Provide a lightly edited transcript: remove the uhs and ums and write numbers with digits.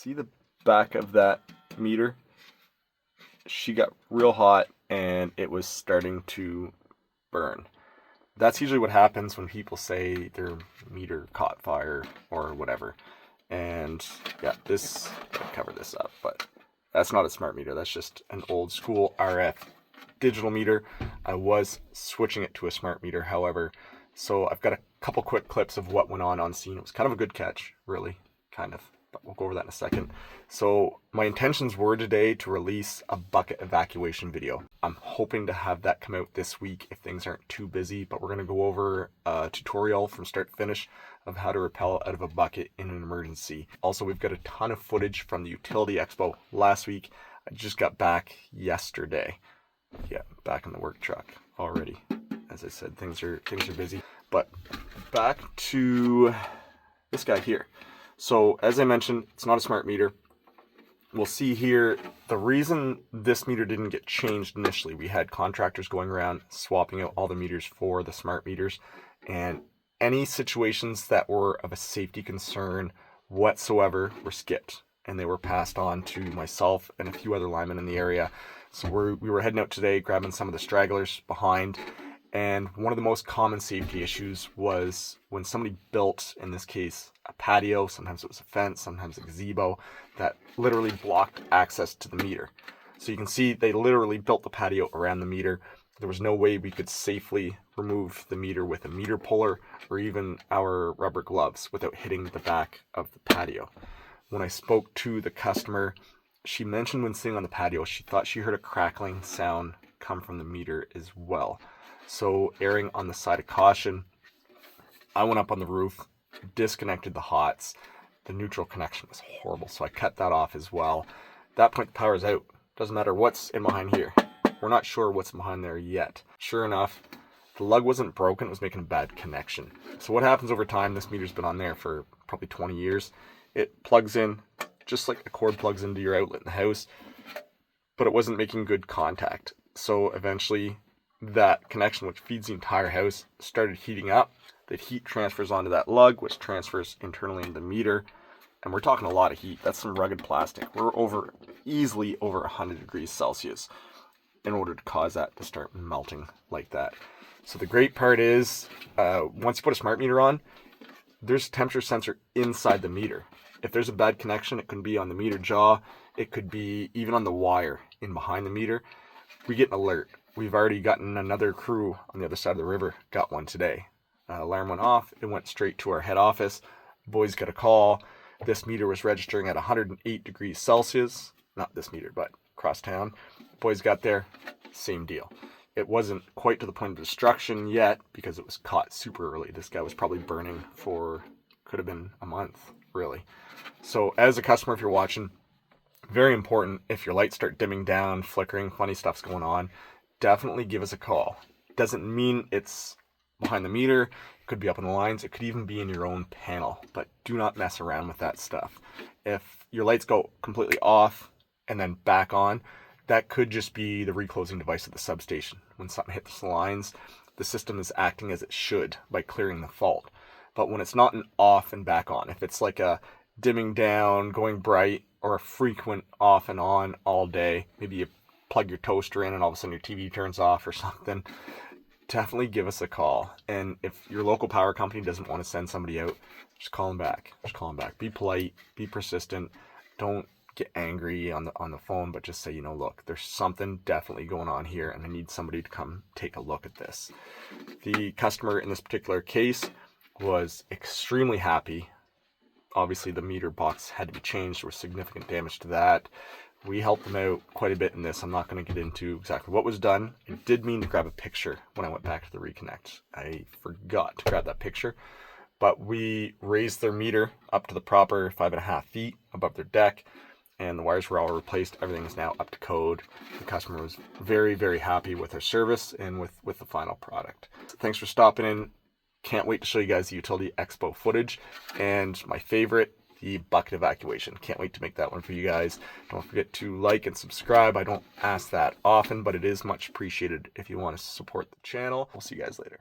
See the back of that meter? She got real hot and it was starting to burn. That's usually what happens when people say their meter caught fire or whatever. And yeah, this, I'll cover this up, but that's not a smart meter. That's just an old school RF digital meter. I was switching it to a smart meter, however. So I've got a couple quick clips of what went on scene. It was kind of a good catch, really, kind of. But we'll go over that in a second. So my intentions were today to release a bucket evacuation video. I'm hoping to have that come out this week if things aren't too busy, but we're going to go over a tutorial from start to finish of how to rappel out of a bucket in an emergency. Also, we've got a ton of footage from the Utility Expo last week. I just got back yesterday. Yeah, back in the work truck already. As I said, things are busy. But back to this guy here. So as I mentioned, it's not a smart meter. We'll see here the reason this meter didn't get changed initially. We had contractors going around swapping out all the meters for the smart meters, and any situations that were of a safety concern whatsoever were skipped, and they were passed on to myself and a few other linemen in the area. So we were heading out today, grabbing some of the stragglers behind. And one of the most common safety issues was when somebody built, in this case, a patio, sometimes it was a fence, sometimes a gazebo, that literally blocked access to the meter. So you can see they literally built the patio around the meter. There was no way we could safely remove the meter with a meter puller or even our rubber gloves without hitting the back of the patio. When I spoke to the customer, she mentioned when sitting on the patio, she thought she heard a crackling sound come from the meter as well. So erring on the side of caution, I went up on the roof, disconnected the hots. The neutral connection was horrible, so I cut that off as well. At that point, the power's out. Doesn't matter what's in behind here. We're not sure what's behind there yet. Sure enough, the lug wasn't broken, it was making a bad connection. So what happens over time, this meter's been on there for probably 20 years. It plugs in, just like a cord plugs into your outlet in the house, but it wasn't making good contact. So eventually, that connection, which feeds the entire house, started heating up. The heat transfers onto that lug, which transfers internally into the meter. And we're talking a lot of heat. That's some rugged plastic. We're easily over 100 degrees Celsius in order to cause that to start melting like that. So the great part is, once you put a smart meter on, there's a temperature sensor inside the meter. If there's a bad connection, it can be on the meter jaw. It could be even on the wire in behind the meter. We get an alert. We've already gotten another crew on the other side of the river, got one today. Alarm went off, it went straight to our head office. Boys got a call. This meter was registering at 108 degrees Celsius. Not this meter, but across town. Boys got there, same deal. It wasn't quite to the point of destruction yet because it was caught super early. This guy was probably burning for, could have been a month, really. So as a customer, if you're watching, very important, if your lights start dimming down, flickering, funny stuff's going on, definitely give us a call. Doesn't mean it's behind the meter, it could be up in the lines, it could even be in your own panel, but do not mess around with that stuff. If your lights go completely off and then back on, that could just be the reclosing device of the substation. When something hits the lines, the system is acting as it should by clearing the fault. But when it's not an off and back on, if it's like a dimming down, going bright, or a frequent off and on all day, maybe you plug your toaster in and all of a sudden your TV turns off or something, definitely give us a call. And if your local power company doesn't want to send somebody out, just call them back. Just call them back. Be polite, be persistent. Don't get angry on the phone, but just say, you know, look, there's something definitely going on here and I need somebody to come take a look at this. The customer in this particular case was extremely happy. Obviously the meter box had to be changed. There was significant damage to that. We helped them out quite a bit in this. I'm not going to get into exactly what was done. I did mean to grab a picture when I went back to the reconnect. I forgot to grab that picture, but we raised their meter up to the proper 5.5 feet above their deck, and the wires were all replaced. Everything is now up to code. The customer was very, very happy with their service and with the final product. So thanks for stopping in. Can't wait to show you guys the Utility Expo footage, and my favorite, the bucket evacuation. Can't wait to make that one for you guys. Don't forget to like and subscribe. I don't ask that often, but it is much appreciated if you want to support the channel. We'll see you guys later.